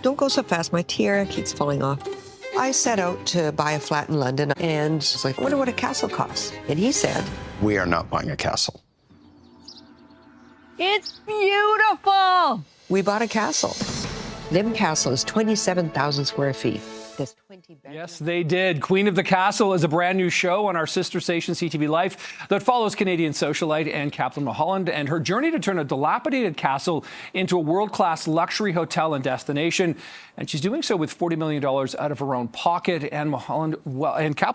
Don't go so fast, my tiara keeps falling off. I set out to buy a flat in London and was like, I wonder what a castle costs. And he said, We are not buying a castle. It's beautiful. we bought a castle. Lim Castle is 27,000 square feet. There's 20 bedrooms. Yes, they did. Queen of the Castle is a brand new show on our sister station, CTV Life, that follows Canadian socialite Anne Kaplan Mullholland and her journey to turn a dilapidated castle into a world-class luxury hotel and destination. And she's doing so with $40 million out of her own pocket. Anne Kaplan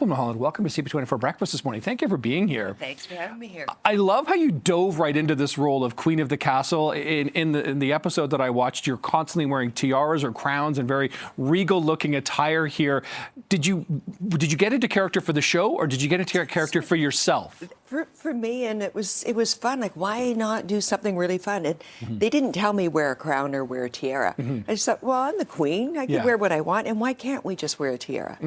Mullholland, welcome to CP24 Breakfast this morning. Thank you for being here. Thanks for having me here. I love how you dove right into this role of Queen of the Castle. In the episode that I watched, you're constantly wearing tiaras or crowns and very regal-looking attire here. Did you get into character for the show, or did you get into character for yourself? For me, and it was fun. Like, why not do something really fun? And they didn't tell me wear a crown or wear a tiara. I just thought, well, I'm the queen. I can wear what I want, and why can't we just wear a tiara?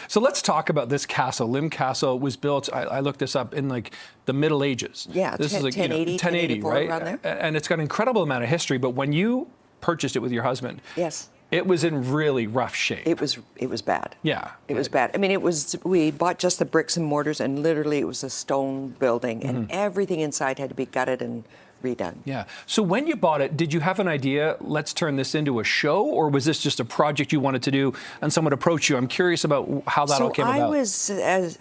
So let's talk about this castle. Lim Castle was built, I looked this up, in like the Middle Ages. Yeah, this is like 1080, 1080, right? around there. And it's got an incredible amount of history. But when you purchased it with your husband, Yes. it was in really rough shape. It was bad. Yeah. It was bad. I mean, we bought just the bricks and mortars, and literally it was a stone building, and everything inside had to be gutted and redone. Yeah. So when you bought it, did you have an idea, let's turn this into a show, or was this just a project you wanted to do and someone approached you? I'm curious about how that all came about.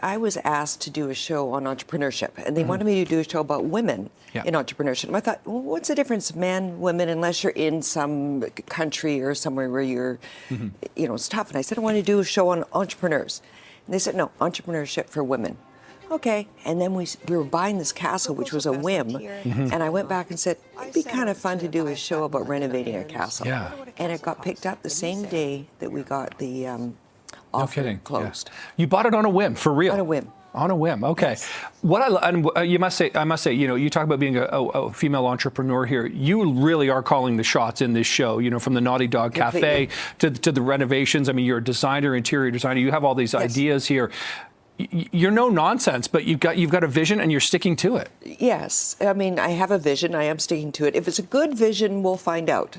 I was asked to do a show on entrepreneurship, and they wanted me to do a show about women in entrepreneurship. And I thought, well, what's the difference, men, women, unless you're in some country or somewhere where you're, it's tough. And I said, I want to do a show on entrepreneurs. And they said, no, entrepreneurship for women. Okay, and then we were buying this castle, which was a whim, and I went back and said, it'd be kind of fun to do a show about renovating a castle. Yeah. And it got picked up the same day that we got the offer closed. Yeah. You bought it on a whim, for real? On a whim. On a whim, okay. Yes. I must say, you talk about being a female entrepreneur here. You really are calling the shots in this show. From the Naughty Dog Cafe to the renovations. I mean, you're a designer, interior designer. You have all these ideas here. You're no nonsense, but you've got a vision and you're sticking to it. Yes, I mean, I have a vision. I am sticking to it. If it's a good vision, we'll find out.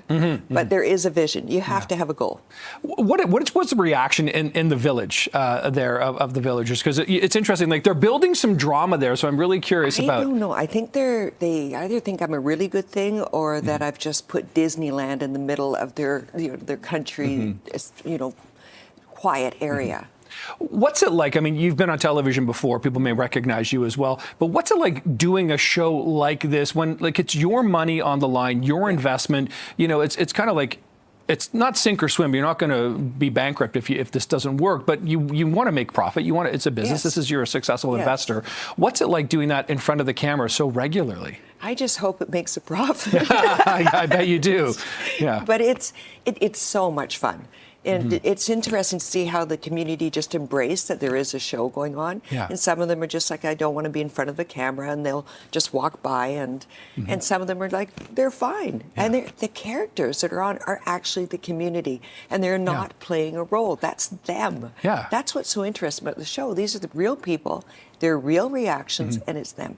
But there is a vision. You have to have a goal. What's the reaction in the village there of the villagers? Because it's interesting. Like, they're building some drama there, so I'm really curious about. I don't know. I think they either think I'm a really good thing, or that I've just put Disneyland in the middle of their country, quiet area. What's it like? I mean, you've been on television before. People may recognize you as well. But what's it like doing a show like this when, like, it's your money on the line, your investment? It's kind of like, it's not sink or swim. You're not going to be bankrupt if this doesn't work. But you want to make profit. It's a business. You're a successful investor. What's it like doing that in front of the camera so regularly? I just hope it makes a profit. I bet you do. Yeah. But it's so much fun. And it's interesting to see how the community just embraced that there is a show going on. Yeah. And some of them are just like, I don't want to be in front of the camera, and they'll just walk by. And some of them are like, they're fine. Yeah. And the characters that are on are actually the community, and they're not playing a role. That's them. Yeah. That's what's so interesting about the show. These are the real people, their real reactions, and it's them.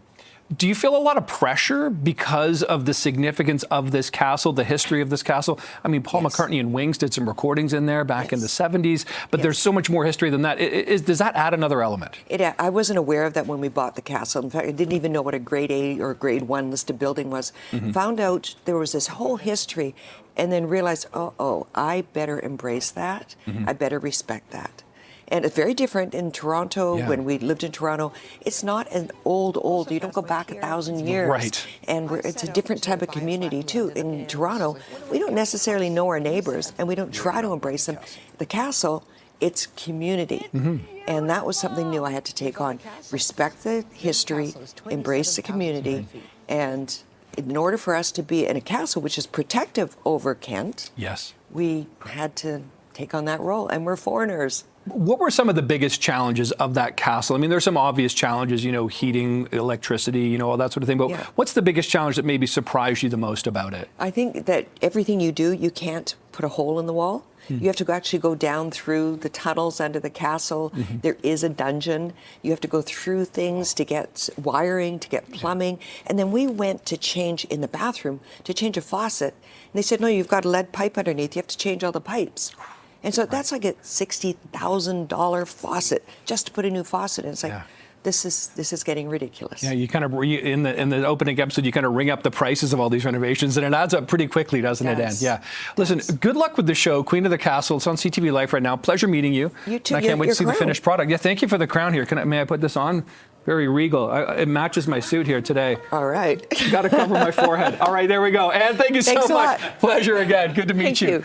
Do you feel a lot of pressure because of the significance of this castle, the history of this castle? I mean, Paul McCartney and Wings did some recordings in there back in the 70s, but there's so much more history than that. Does that add another element? I wasn't aware of that when we bought the castle. In fact, I didn't even know what a grade A or grade 1 listed building was. Found out there was this whole history, and then realized, I better embrace that. I better respect that. And it's very different in Toronto. When we lived in Toronto, it's not an old. You don't go back 1,000 years. Right. And it's a different type of community, too. In Toronto, we don't necessarily know our neighbors, and we don't try to embrace them. The castle, it's community. And that was something new I had to take on. Respect the history, embrace the community, and in order for us to be in a castle, which is protective over Kent, we had to take on that role, and we're foreigners. What were some of the biggest challenges of that castle? I mean, there's some obvious challenges, heating, electricity, all that sort of thing. But what's the biggest challenge that maybe surprised you the most about it? I think that everything you do, you can't put a hole in the wall. You have to actually go down through the tunnels under the castle. There is a dungeon. You have to go through things to get wiring, to get plumbing. And then we went to change in the bathroom, to change a faucet. And they said, no, you've got a lead pipe underneath. You have to change all the pipes. And so that's like a $60,000 faucet just to put a new faucet in. It's like, this is getting ridiculous. Yeah, you kind of in the opening episode, you kind of ring up the prices of all these renovations, and it adds up pretty quickly, doesn't it, Anne? Yeah. Listen, good luck with the show, Queen of the Castle. It's on CTV Life right now. Pleasure meeting you. You too. And I can't wait to see crown. the finished product. Yeah, thank you for the crown here. May I put this on? Very regal. It matches my suit here today. All right. Got to cover my forehead. All right, there we go. Anne, thank you so Thanks a much. lot. Pleasure again. Good to meet Thank you.